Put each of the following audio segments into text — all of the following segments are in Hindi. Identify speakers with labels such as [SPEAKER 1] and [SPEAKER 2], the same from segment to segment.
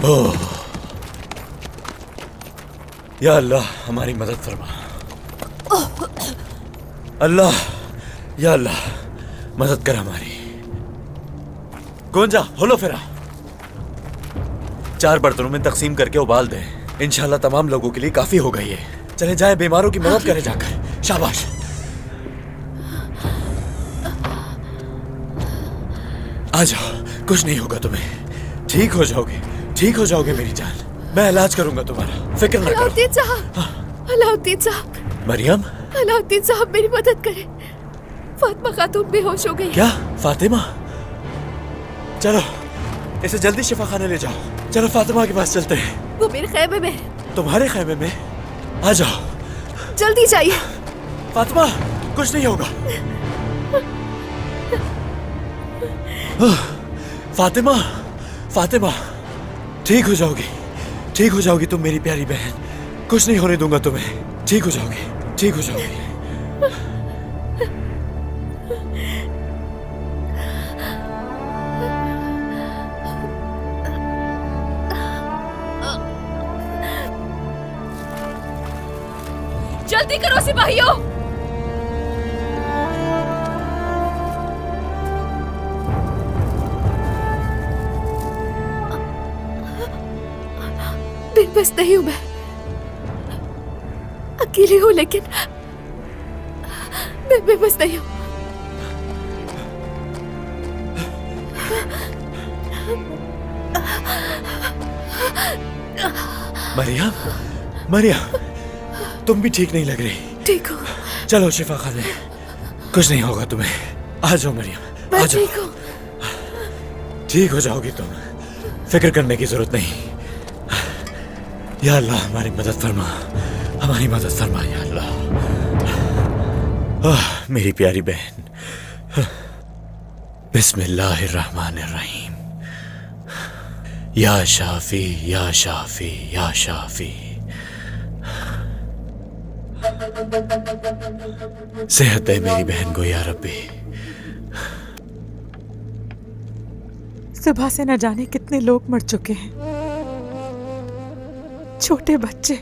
[SPEAKER 1] ओह, या अल्लाह हमारी मदद फरमा। अल्लाह, या अल्लाह मदद कर हमारी। गोंजा होलो फिरा 4 बर्तनों में तकसीम करके उबाल दे। इंशाल्लाह तमाम लोगों के लिए काफी हो गई है। चले जाए, बीमारों की मदद करें जाकर। शाबाश। आ जाओ, कुछ नहीं होगा तुम्हें। ठीक हो जाओगे, ठीक हो जाओगे मेरी जान। मैं इलाज करूंगा तुम्हारा, फिक्र ना करो।
[SPEAKER 2] अलाउद्दीन साहब, अलाउद्दीन साहब।
[SPEAKER 1] मरियम,
[SPEAKER 2] अलाउद्दीन साहब मेरी मदद करें। फातिमा खातून बेहोश हो गई।
[SPEAKER 1] क्या? फातिमा? चलो इसे जल्दी शिफाखाने ले जाओ। चलो फातिमा के पास चलते हैं।
[SPEAKER 2] वो मेरे खैमे में है।
[SPEAKER 1] तुम्हारे खैमे में? आ जाओ,
[SPEAKER 2] जल्दी जाइए।
[SPEAKER 1] फातिमा कुछ नहीं होगा। फातिमा, फातिमा ठीक हो जाओगी, ठीक हो जाओगी तुम मेरी प्यारी बहन। कुछ नहीं होने दूंगा तुम्हें। ठीक हो जाओगी, ठीक हो जाओगी।
[SPEAKER 2] जल्दी करो सिपाहियों। बेबस नहीं हूं मैं, अकेली हूं, लेकिन मैं बेबस नहीं हूं।
[SPEAKER 1] मरियम, मरियम तुम भी ठीक नहीं लग रही।
[SPEAKER 2] ठीक हो?
[SPEAKER 1] चलो शिफा खाने, कुछ नहीं होगा तुम्हें। आ जाओ मरियम, आ
[SPEAKER 2] मैं
[SPEAKER 1] जाओ।
[SPEAKER 2] ठीक हूं।
[SPEAKER 1] ठीक हो जाओगी तुम, फिक्र करने की जरूरत नहीं। या अल्लाह हमारी मदद फरमा, हमारी मदद फरमा या अल्लाह। मेरी प्यारी बहन। बिस्मिल्लाहिर्रहमानिर्रहीम। या शाफी, या शाफी, या शाफी। सेहत दे मेरी बहन को या रब्बी।
[SPEAKER 3] सुबह से न जाने कितने लोग मर चुके हैं, छोटे बच्चे।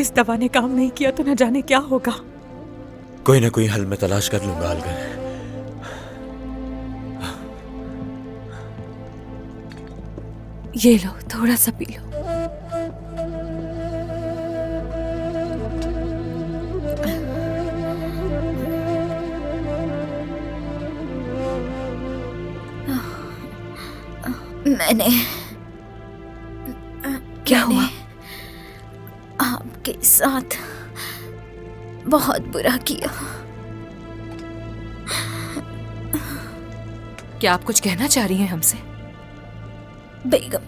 [SPEAKER 3] इस दवा ने काम नहीं किया तो न जाने क्या होगा।
[SPEAKER 1] कोई ना कोई हल मैं तलाश कर लूंगा अलगन।
[SPEAKER 2] ये लो, थोड़ा सा पी लो। मैंने
[SPEAKER 3] क्या हुआ?
[SPEAKER 2] आपके साथ बहुत बुरा किया।
[SPEAKER 3] क्या आप कुछ कहना चाह रही हैं हमसे?
[SPEAKER 2] बेगम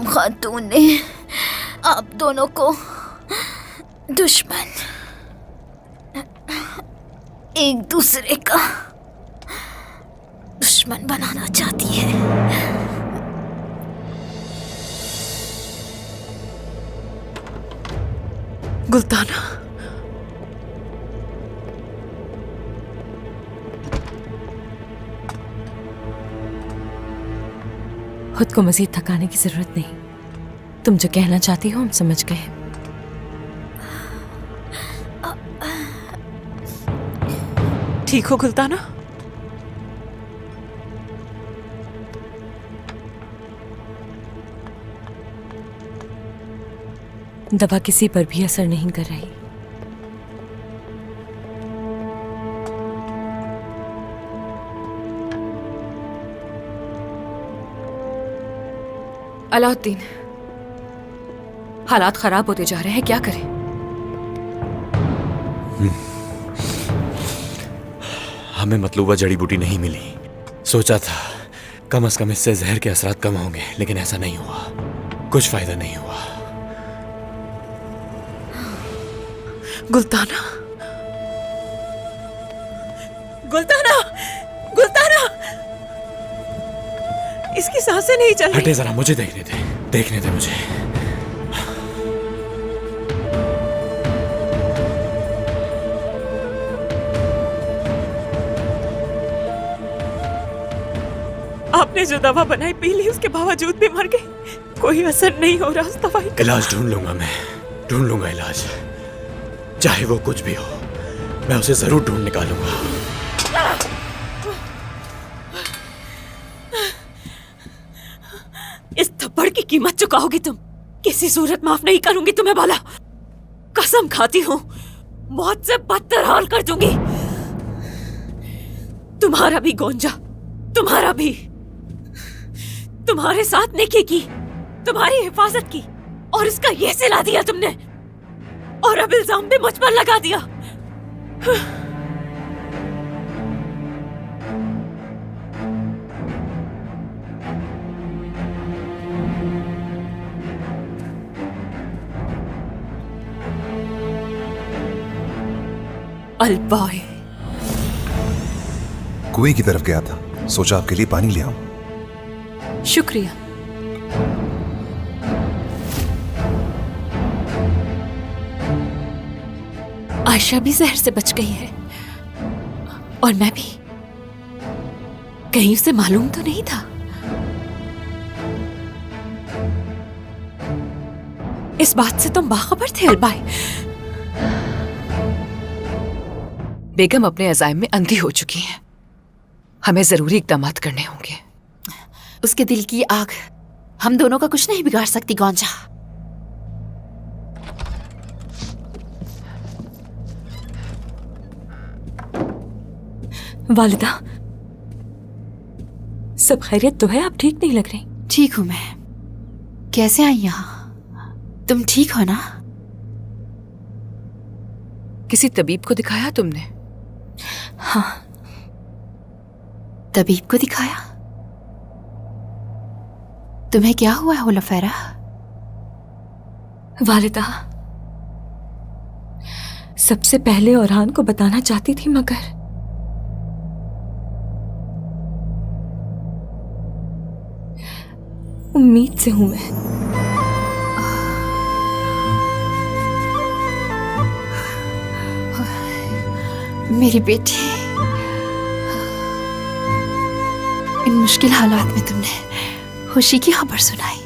[SPEAKER 2] खातून ने आप दोनों को दुश्मन, एक दूसरे का दुश्मन बनाना चाहती है।
[SPEAKER 3] गुल्ताना, खुद को मजीद थकाने की जरूरत नहीं। तुम जो कहना चाहती हो हम समझ गए। ठीक हो गुल्ताना? दवा किसी पर भी असर नहीं कर रही। अलाउद्दीन, हालात खराब होते जा रहे हैं, क्या करें?
[SPEAKER 1] हमें मतलूबा जड़ी बूटी नहीं मिली। सोचा था कम से कम इससे जहर के असरात कम होंगे, लेकिन ऐसा नहीं हुआ। कुछ फायदा नहीं हुआ।
[SPEAKER 3] गुल्ताना, गुल्ताना, गुल्ताना, इसकी सांसें नहीं चल रही।
[SPEAKER 1] हटे जरा, मुझे देखने दे, देखने दे मुझे।
[SPEAKER 3] आपने जो दवा बनाई पी ली, उसके बावजूद भी मर गई। कोई असर नहीं हो रहा उस दवाई का।
[SPEAKER 1] इलाज ढूंढ लूंगा मैं, ढूंढ लूंगा इलाज। चाहे वो कुछ भी हो, मैं उसे जरूर ढूंढ निकालूंगा।
[SPEAKER 3] इस थप्पड़ की कीमत चुकाओगी तुम। किसी सूरत माफ नहीं करूंगी तुम्हें बाला। कसम खाती हूं, मौत से बदतर हाल कर दूंगी। तुम्हारा भी गोंजा, तुम्हारा भी। तुम्हारे साथ नेकी की, तुम्हारी हिफाजत की, और इसका ये सिला दिया तुमने। और अब इल्जाम भी मुझ पर लगा दिया। अलबाय
[SPEAKER 4] कुएं की तरफ गया था, सोचा आपके लिए पानी ले आऊं।
[SPEAKER 3] शुक्रिया। आयशा भी जहर से बच गई है, और मैं भी। कहीं उसे मालूम तो नहीं था। इस बात से तुम बाखबर थे अलबाई। बेगम अपने अज़ाइम में अंधी हो चुकी हैं। हमें जरूरी इकदामात करने होंगे।
[SPEAKER 2] उसके दिल की आग हम दोनों का कुछ नहीं बिगाड़ सकती गौंजा।
[SPEAKER 3] वालिदा, सब खैरियत तो है? आप ठीक नहीं लग रही।
[SPEAKER 2] ठीक हूं मैं। कैसे आई यहाँ? तुम ठीक हो ना?
[SPEAKER 3] किसी तबीब को दिखाया तुमने?
[SPEAKER 2] हाँ, तबीब को दिखाया। तुम्हें क्या हुआ है हुलफैरा?
[SPEAKER 3] वालिदा, सबसे पहले औरहान को बताना चाहती थी, मगर उम्मीद से हूं मैं।
[SPEAKER 2] मेरी बेटी, इन मुश्किल हालात में तुमने खुशी की खबर सुनाई।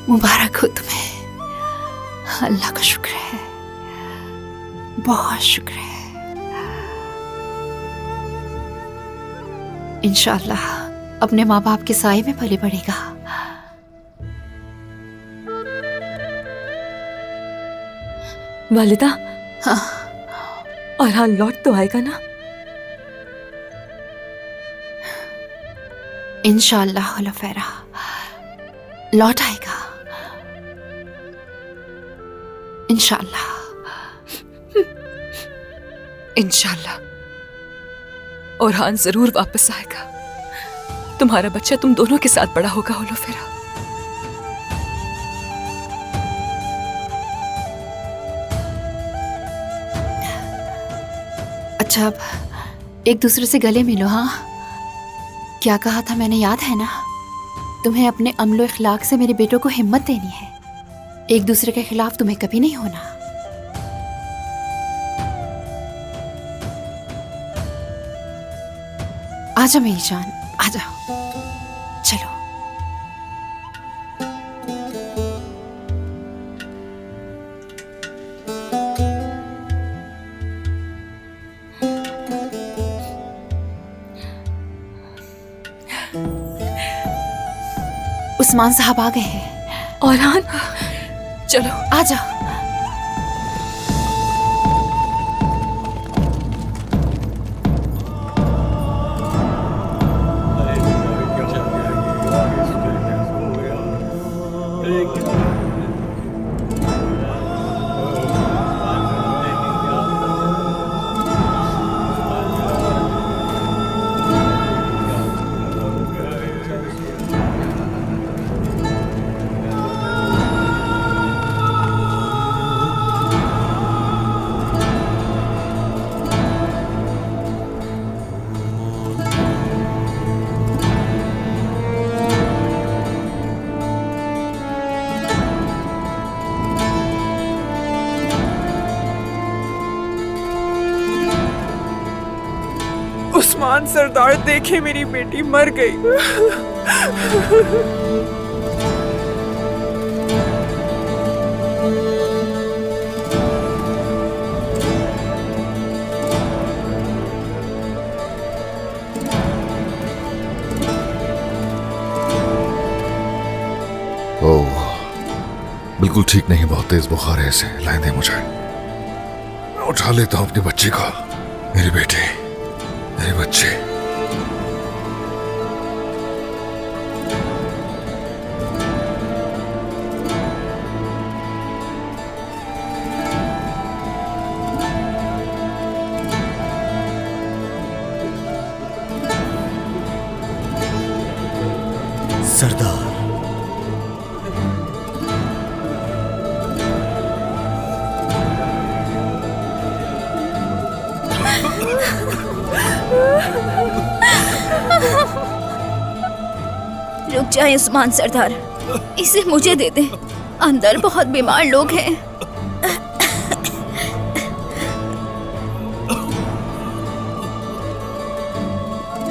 [SPEAKER 2] मुबारक हो तुम्हें। अल्लाह का शुक्र है, बहुत शुक्र है। इंशाअल्लाह अपने माँ बाप के साए में पले बढ़ेगा।
[SPEAKER 3] वालिदा,
[SPEAKER 2] हाँ,
[SPEAKER 3] औरहान लौट तो आएगा ना?
[SPEAKER 2] इंशाअल्लाह हुलफैरा लौट आएगा, इंशाअल्लाह।
[SPEAKER 3] इंशाअल्लाह औरहान जरूर वापस आएगा। तुम्हारा बच्चा तुम दोनों के साथ बड़ा होगा हुलफैरा।
[SPEAKER 2] अच्छा, अब एक दूसरे से गले मिलो। हाँ, क्या कहा था मैंने, याद है ना? तुम्हें अपने अमलो इखलाक से मेरे बेटों को हिम्मत देनी है। एक दूसरे के खिलाफ तुम्हें कभी नहीं होना। आजा मेरी जान, आजा, चलो। उस्मान साहब आ गए हैं।
[SPEAKER 3] औरहान, चलो
[SPEAKER 2] आजा।
[SPEAKER 5] उस्मान सरदार, देखे मेरी बेटी मर गई।
[SPEAKER 4] ओह, बिल्कुल ठीक नहीं, बहुत तेज बुखार है इसे। लाइन दे मुझे, मैं उठा लेता हूं अपनी बच्ची को। मेरी बेटी, मेरी बच्ची।
[SPEAKER 1] सरदार,
[SPEAKER 6] रुक जाए उस्मान सरदार, इसे मुझे दे दे। अंदर बहुत बीमार लोग हैं।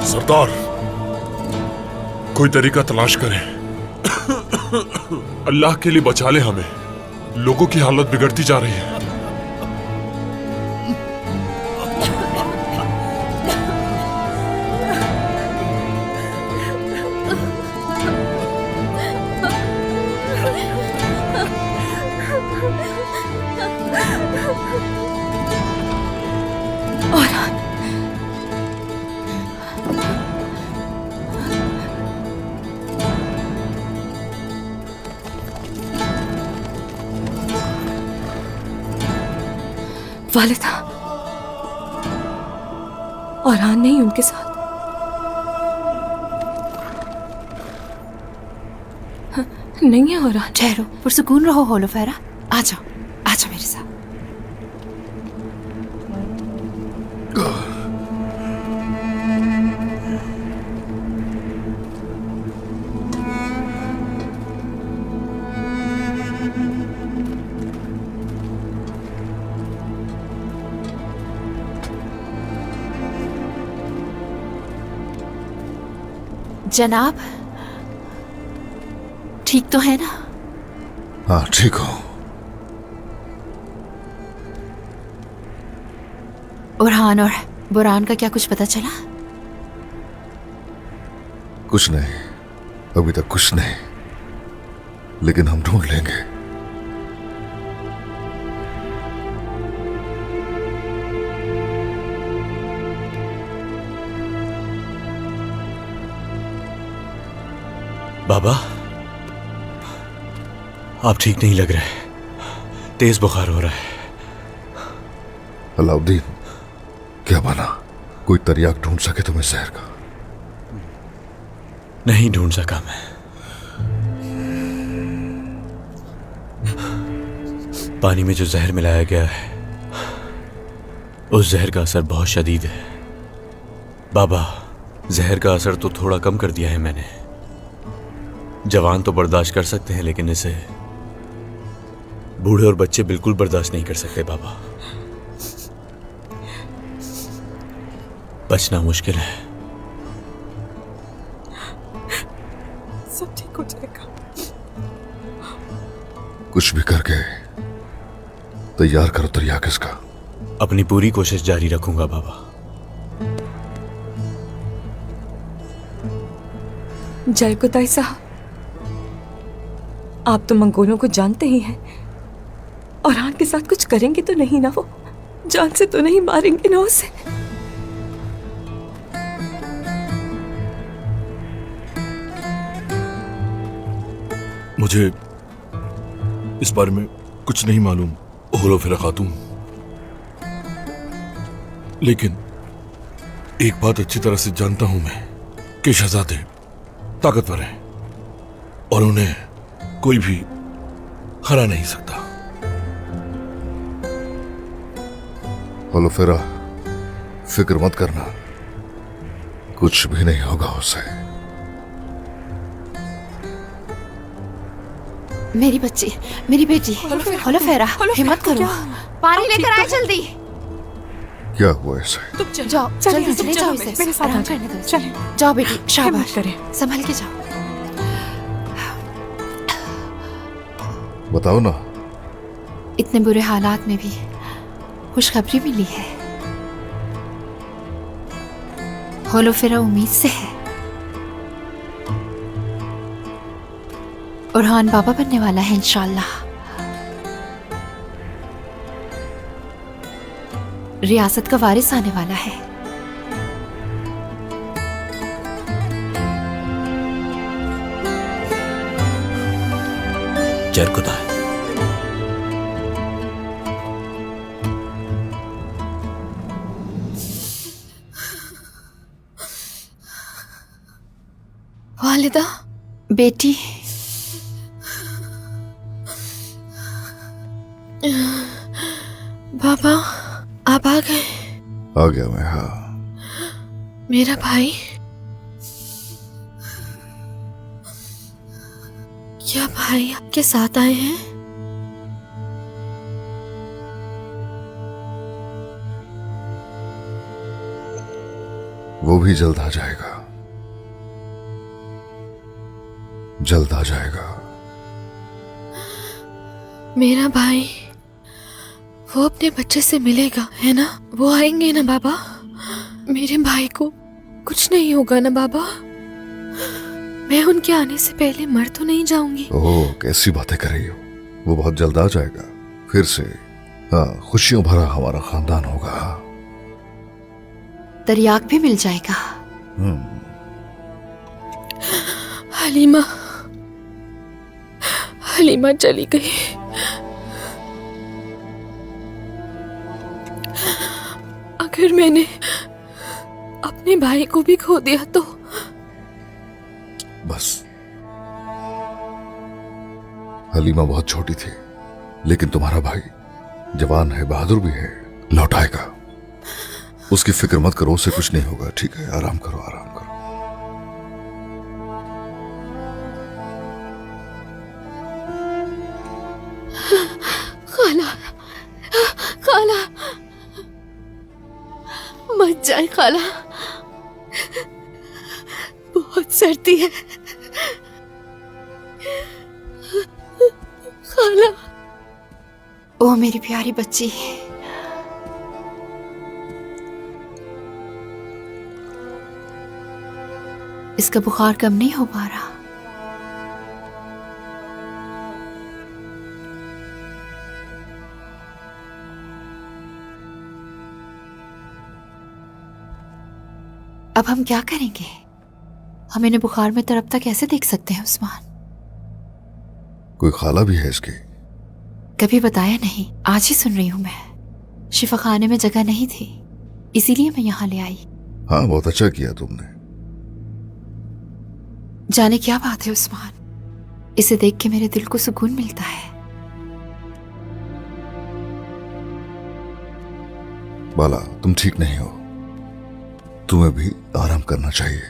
[SPEAKER 7] सरदार, कोई तरीका तलाश करें। अल्लाह के लिए बचा ले हमें, लोगों की हालत बिगड़ती जा रही है।
[SPEAKER 3] वालिदा, औरहान नहीं उनके साथ? हाँ, नहीं है औरहान।
[SPEAKER 2] ठहरो, पुरसुकून रहो होलोफेरा। आ जाओ, आ जाओ मेरे साथ। जनाब, ठीक तो है ना?
[SPEAKER 4] हाँ, ठीक हो।
[SPEAKER 2] उरहान और बुरान का क्या कुछ पता चला?
[SPEAKER 4] कुछ नहीं, अभी तक कुछ नहीं, लेकिन हम ढूंढ लेंगे।
[SPEAKER 1] बाबा, आप ठीक नहीं लग रहे, तेज बुखार हो रहा है।
[SPEAKER 4] अलाउद्दीन, क्या बना? कोई तरियाक ढूंढ सके तुम्हें जहर का?
[SPEAKER 1] नहीं ढूंढ सका मैं। पानी में जो जहर मिलाया गया है, उस जहर का असर बहुत शदीद है। बाबा, जहर का असर तो थोड़ा कम कर दिया है मैंने। जवान तो बर्दाश्त कर सकते हैं, लेकिन इसे बूढ़े और बच्चे बिल्कुल बर्दाश्त नहीं कर सकते बाबा। बचना मुश्किल है।
[SPEAKER 5] सब ठीक हो जाएगा।
[SPEAKER 4] कुछ भी करके तैयार करो तरियाक इसका।
[SPEAKER 1] अपनी पूरी कोशिश जारी रखूंगा बाबा।
[SPEAKER 3] जयकुताई साहब, आप तो मंगोलों को जानते ही हैं। औरहान के साथ कुछ करेंगे तो नहीं ना? वो जान से तो नहीं मारेंगे ना उसे?
[SPEAKER 7] मुझे इस बारे में कुछ नहीं मालूम होलोफेरा खातून, लेकिन एक बात अच्छी तरह से जानता हूं मैं कि शहजादे ताकतवर हैं और उन्हें कोई भी हरा नहीं सकता।
[SPEAKER 4] होलोफेरा, फिक्र मत करना, कुछ भी नहीं होगा उसे।
[SPEAKER 2] मेरी बच्ची, मेरी बेटी, होलोफेरा, हिम्मत करो। पानी लेकर आए जल्दी।
[SPEAKER 4] क्या हुआ इसे?
[SPEAKER 5] तुम चलो
[SPEAKER 2] जाओ
[SPEAKER 5] चलिए,
[SPEAKER 2] जल्दी
[SPEAKER 5] तुम
[SPEAKER 2] ले
[SPEAKER 5] चलो,
[SPEAKER 2] जाओ
[SPEAKER 5] मेरे
[SPEAKER 2] इसे
[SPEAKER 5] साथ आ
[SPEAKER 2] आराम
[SPEAKER 5] जाओ।
[SPEAKER 2] करने दो इसे।
[SPEAKER 5] चलिए।
[SPEAKER 2] जाओ बेटी
[SPEAKER 5] हिम्मत
[SPEAKER 2] शाबाश
[SPEAKER 5] करें।
[SPEAKER 2] संभल के जाओ।
[SPEAKER 4] बताओ ना।
[SPEAKER 2] इतने बुरे हालात में भी खुशखबरी मिली है। होलो फिरा उम्मीद से है। उरहान बाबा बनने वाला है इंशाल्लाह। रियासत का वारिस आने वाला है।
[SPEAKER 1] जरकुदा
[SPEAKER 2] वालिदा बेटी बाबा आप आ गए।
[SPEAKER 4] आ गया मैं। हाँ,
[SPEAKER 2] मेरा भाई क्या भाई आपके साथ आए हैं?
[SPEAKER 4] वो भी जल्द आ जाएगा, जल्द आ जाएगा।
[SPEAKER 2] मेरा भाई वो अपने बच्चे से मिलेगा है ना? वो आएंगे ना बाबा? मेरे भाई को कुछ नहीं होगा ना बाबा? मैं उनके आने से पहले मर तो नहीं जाऊंगी?
[SPEAKER 4] ओह, कैसी बातें कर रही हो। वो बहुत जल्द आ जाएगा फिर से। हाँ, खुशियों भरा हमारा खानदान होगा।
[SPEAKER 2] दरियाक भी मिल जाएगा।
[SPEAKER 4] हम्म,
[SPEAKER 2] हलीमा हलीमा चली गई। अगर मैंने अपने भाई को भी खो दिया तो
[SPEAKER 4] बस। हलीमा बहुत छोटी थी, लेकिन तुम्हारा भाई जवान है, बहादुर भी है, लौट आएगा। उसकी फिक्र मत करो, उससे कुछ नहीं होगा। ठीक है, आराम करो, आराम करो।
[SPEAKER 2] खाला खाला मत जाए खाला, बहुत सर्दी है खाला। ओ मेरी प्यारी बच्ची, इसका बुखार कम नहीं हो पा रहा। अब हम क्या करेंगे? हम इन्हें बुखार में तड़पता कैसे देख सकते हैं उस्मान?
[SPEAKER 4] कोई खाला भी है इसकी?
[SPEAKER 2] कभी बताया नहीं, आज ही सुन रही हूं मैं। शिफा खाने में जगह नहीं थी, इसीलिए मैं यहाँ ले आई।
[SPEAKER 4] हाँ, बहुत अच्छा किया तुमने।
[SPEAKER 2] जाने क्या बात है उस्मान, इसे देख के मेरे दिल को सुकून मिलता है।
[SPEAKER 4] बाला, तुम ठीक नहीं हो, तुम्हें भी आराम करना चाहिए।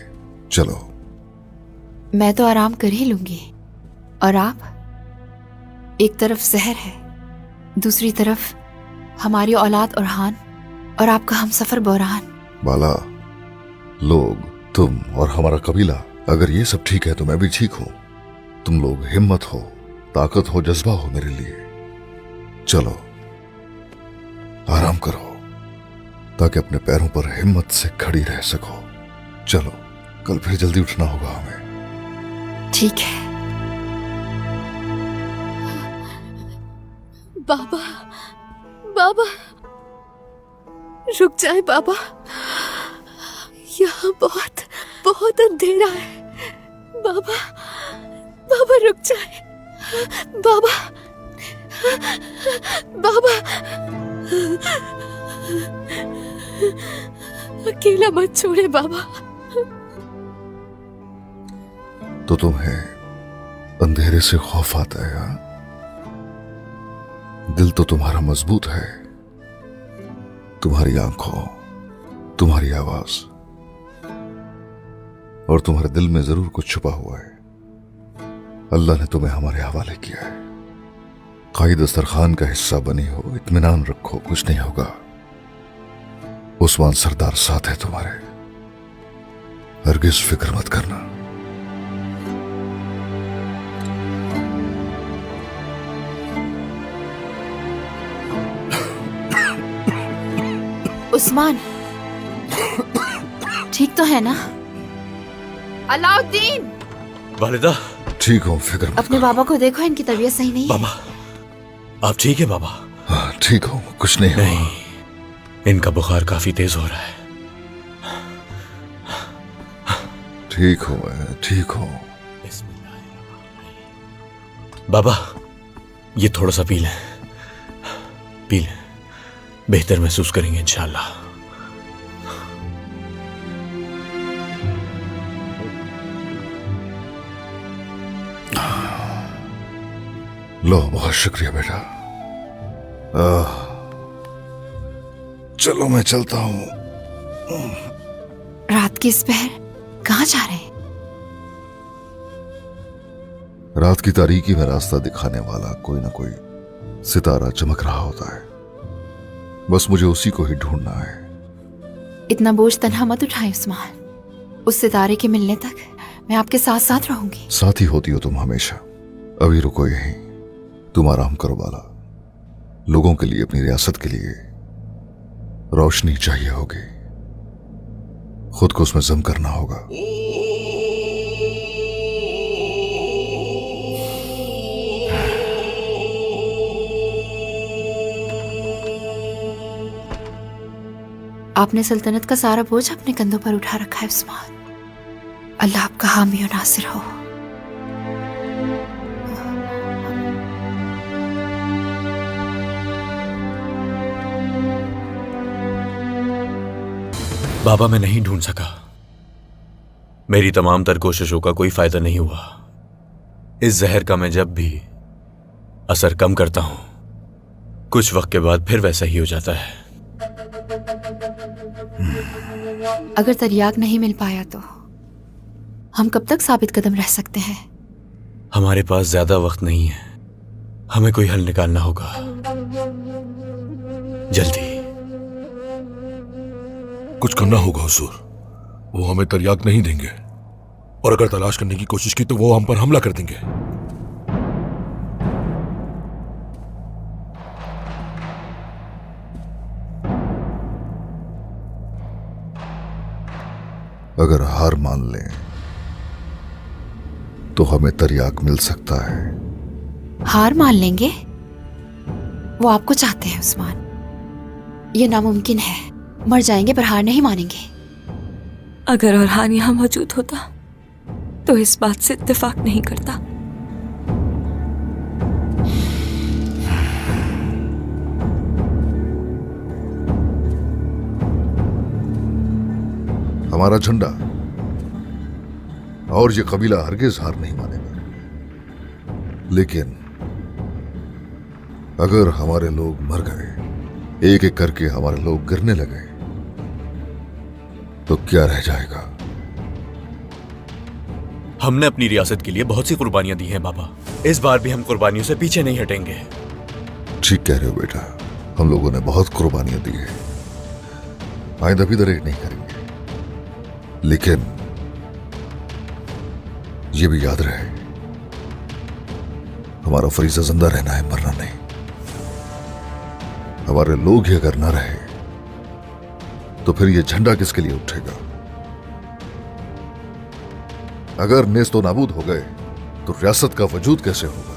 [SPEAKER 4] चलो।
[SPEAKER 2] मैं तो आराम कर ही लूंगी, और आप? एक तरफ जहर है, दूसरी तरफ हमारी औलाद उरहान और आपका हमसफर बोरान।
[SPEAKER 4] बाला, लोग, तुम और हमारा कबीला, अगर ये सब ठीक है तो मैं भी ठीक हूं। तुम लोग हिम्मत हो, ताकत हो, जज्बा हो मेरे लिए। चलो आराम करो, ताकि अपने पैरों पर हिम्मत से खड़ी रह सको। चलो, कल फिर जल्दी उठना होगा हमें।
[SPEAKER 2] ठीक है बाबा। बाबा रुक जाए बाबा, यहाँ बहुत बहुत अंधेरा है। बाबा बाबा रुक जाए। बाबा बाबा अकेला मत छोड़े बाबा।
[SPEAKER 4] तो तुम्हें अंधेरे से खौफ आता है? हाँ? दिल तो तुम्हारा मजबूत है। तुम्हारी आंखों, तुम्हारी आवाज और तुम्हारे दिल में जरूर कुछ छुपा हुआ है। अल्लाह ने तुम्हें हमारे हवाले किया है। कायद दस्तरखान का हिस्सा बनी हो, इत्मीनान रखो, कुछ नहीं होगा। उस्मान सरदार साथ है तुम्हारे, हरगिज फिक्र मत करना।
[SPEAKER 2] उस्मान ठीक तो है ना? अलाउद्दीन,
[SPEAKER 1] वालिदा।
[SPEAKER 4] ठीक हूँ, फिक्र मत
[SPEAKER 2] अपने बाबा को देखो, इनकी तबीयत सही नहीं है।
[SPEAKER 1] बाबा आप ठीक है बाबा?
[SPEAKER 4] हाँ ठीक हूँ, कुछ नहीं हुआ।
[SPEAKER 1] नहीं, इनका बुखार काफी तेज हो रहा है।
[SPEAKER 4] ठीक हूँ मैं, ठीक हूँ।
[SPEAKER 1] बाबा ये थोड़ा सा पी लें, पी लें, बेहतर महसूस करेंगे इंशाल्लाह।
[SPEAKER 4] लो, बहुत शुक्रिया बेटा। चलो मैं चलता हूँ।
[SPEAKER 2] रात की इस पहर कहाँ जा रहे हैं?
[SPEAKER 4] रात की तारीकी में रास्ता दिखाने वाला कोई ना कोई सितारा चमक रहा होता है, बस मुझे उसी को ही ढूंढना है।
[SPEAKER 2] इतना बोझ तन्हा मत उठाए उस्मान, उस सितारे के मिलने तक मैं आपके साथ साथ रहूंगी।
[SPEAKER 4] साथ ही होती हो तुम हमेशा। अभी रुको यहीं, तुम आराम करो बाला। लोगों के लिए, अपनी रियासत के लिए रोशनी चाहिए होगी, खुद को उसमें जम करना होगा।
[SPEAKER 2] आपने सल्तनत का सारा बोझ अपने कंधों पर उठा रखा है उस्मान। अल्लाह आपका हामी और नासिर हो।
[SPEAKER 1] बाबा मैं नहीं ढूंढ सका, मेरी तमाम तर कोशिशों का कोई फायदा नहीं हुआ। इस जहर का मैं जब भी असर कम करता हूं, कुछ वक्त के बाद फिर वैसा ही हो जाता है।
[SPEAKER 2] अगर तरियाक नहीं मिल पाया तो हम कब तक साबित कदम रह सकते हैं?
[SPEAKER 1] हमारे पास ज्यादा वक्त नहीं है, हमें कोई हल निकालना होगा जल्दी।
[SPEAKER 7] कुछ करना होगा हुजूर, वो हमें तरियाक नहीं देंगे, और अगर तलाश करने की कोशिश की तो वो हम पर हमला कर देंगे।
[SPEAKER 4] अगर हार मान लें तो हमें तरियाक मिल सकता है।
[SPEAKER 2] हार मान लेंगे? वो आपको चाहते हैं उस्मान, ये नामुमकिन है। मर जाएंगे पर हार नहीं मानेंगे।
[SPEAKER 3] अगर अरहान यहाँ मौजूद होता तो इस बात से इत्तेफाक नहीं करता।
[SPEAKER 4] हमारा झंडा और ये कबीला हरगिज हार नहीं मानेगा, लेकिन अगर हमारे लोग मर गए, एक एक करके हमारे लोग गिरने लगे, तो क्या रह जाएगा?
[SPEAKER 1] हमने अपनी रियासत के लिए बहुत सी कुर्बानियां दी हैं बाबा, इस बार भी हम कुर्बानियों से पीछे नहीं हटेंगे।
[SPEAKER 4] ठीक कह रहे हो बेटा, हम लोगों ने बहुत कुर्बानियां दी है, आइंदा भी दरेक नहीं करेंगे। लेकिन यह भी याद रहे, हमारा फरीजा जिंदा रहना है, मरना नहीं। हमारे लोग ही अगर ना रहे तो फिर यह झंडा किसके लिए उठेगा? अगर नेस्तो नाबूद हो गए तो रियासत का वजूद कैसे होगा?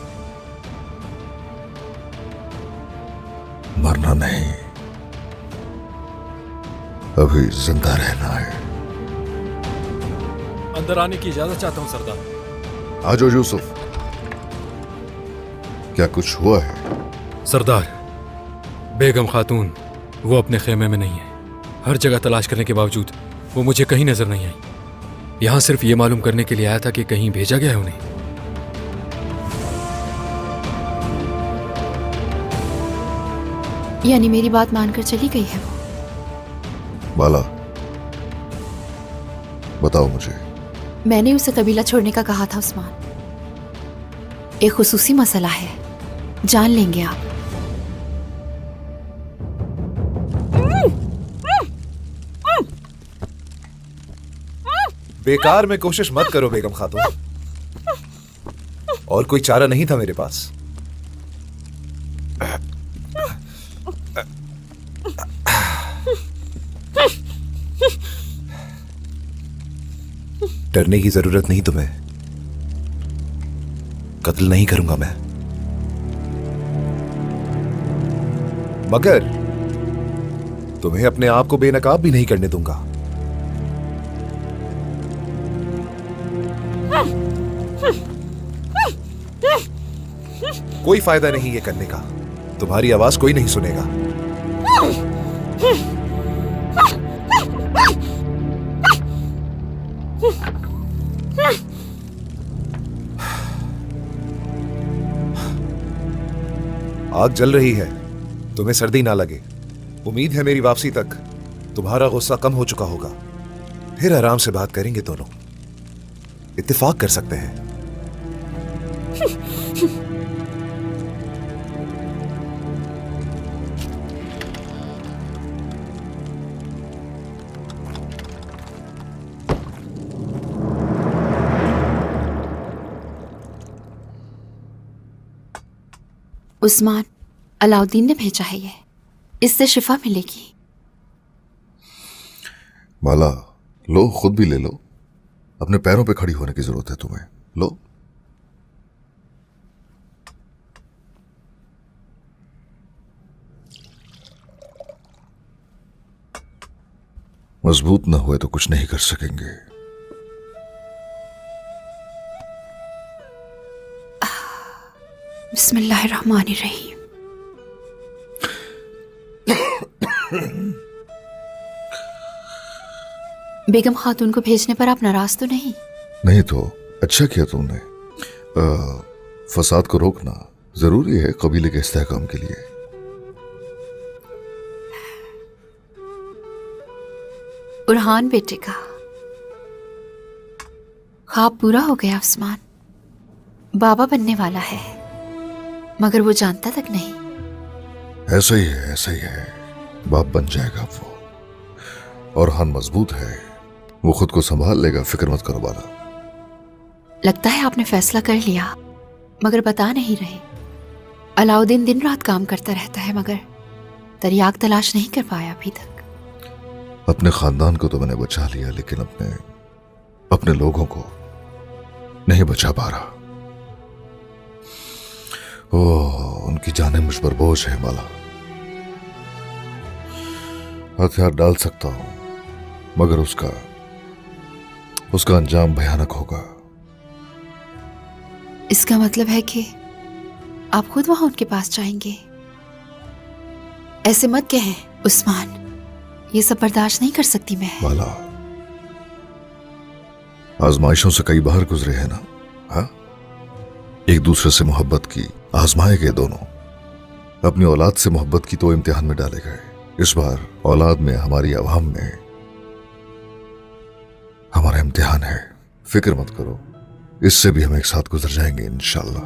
[SPEAKER 4] मरना नहीं, अभी जिंदा रहना है।
[SPEAKER 8] अंदर आने की इजाजत चाहता हूं सरदार।
[SPEAKER 4] आजो यूसुफ, क्या कुछ हुआ है?
[SPEAKER 8] सरदार, बेगम खातून वो अपने खेमे में नहीं है। हर जगह तलाश करने के बावजूद वो मुझे कहीं नजर नहीं आई। यहां सिर्फ ये मालूम करने के लिए आया था कि कहीं भेजा गया है उन्हें।
[SPEAKER 2] यानी मेरी बात मानकर चली गई है वो?
[SPEAKER 4] बाला, बताओ मुझे।
[SPEAKER 2] मैंने उसे कबीला छोड़ने का कहा था उस्मान। एक खुसूसी मसला है, जान लेंगे आप।
[SPEAKER 9] बेकार में कोशिश मत करो बेगम खातून। और कोई चारा नहीं था मेरे पास। डरने की जरूरत नहीं तुम्हें। कत्ल नहीं करूंगा मैं, मगर तुम्हें अपने आप को बेनकाब भी नहीं करने दूंगा। कोई फायदा नहीं ये करने का। तुम्हारी आवाज कोई नहीं सुनेगा। आग जल रही है, तुम्हें सर्दी ना लगे। उम्मीद है मेरी वापसी तक तुम्हारा गुस्सा कम हो चुका होगा। फिर आराम से बात करेंगे दोनों। इत्तेफाक कर सकते हैं।
[SPEAKER 2] उस्मान, अलाउद्दीन ने भेजा है ये। इससे शिफा मिलेगी।
[SPEAKER 4] माला, लो, खुद भी ले लो। अपने पैरों पे खड़ी होने की जरूरत है तुम्हें। लो। मजबूत ना हुए तो कुछ नहीं कर सकेंगे।
[SPEAKER 2] बिस्मिल्लाहिर्रहमानिर्रहीम। बेगम खातून को भेजने पर आप नाराज तो नहीं?
[SPEAKER 4] नहीं तो अच्छा किया तुमने। फसाद को रोकना जरूरी है कबीले के इस्तेहकाम के लिए।
[SPEAKER 2] उरहान बेटे का ख्वाब पूरा हो गया उस्मान। बाबा बनने वाला है, मगर वो जानता तक नहीं।
[SPEAKER 4] ऐसा ही है, ऐसा ही है। बाप बन जाएगा वो। और हान मजबूत है, वो खुद को संभाल लेगा। फिक्र मत करो बाला।
[SPEAKER 2] लगता है आपने फैसला कर लिया, मगर बता नहीं रहे। अलाउद्दीन दिन रात काम करता रहता है, मगर तरियाक तलाश नहीं कर पाया अभी तक।
[SPEAKER 4] अपने खानदान को तो मैंने बचा लिया, लेकिन अपने लोगों को नहीं बचा पा रहा। ओह, उनकी जानें मुझ पर बोझ है माला। हथियार डाल सकता हूं, मगर उसका अंजाम भयानक होगा।
[SPEAKER 2] इसका मतलब है कि आप खुद वहां उनके पास जाएंगे? ऐसे मत कहें उस्मान, ये सब बर्दाश्त नहीं कर सकती मैं।
[SPEAKER 4] माला, आजमाइशों से कई बार गुजरे हैं ना। हाँ, एक दूसरे से मोहब्बत की, आजमाए गए दोनों। अपनी औलाद से मोहब्बत की तो इम्तिहान में डाले गए। इस बार औलाद में, हमारी अवाम में हमारा इम्तिहान है। फिक्र मत करो, इससे भी हम एक साथ गुजर जाएंगे इंशाअल्लाह।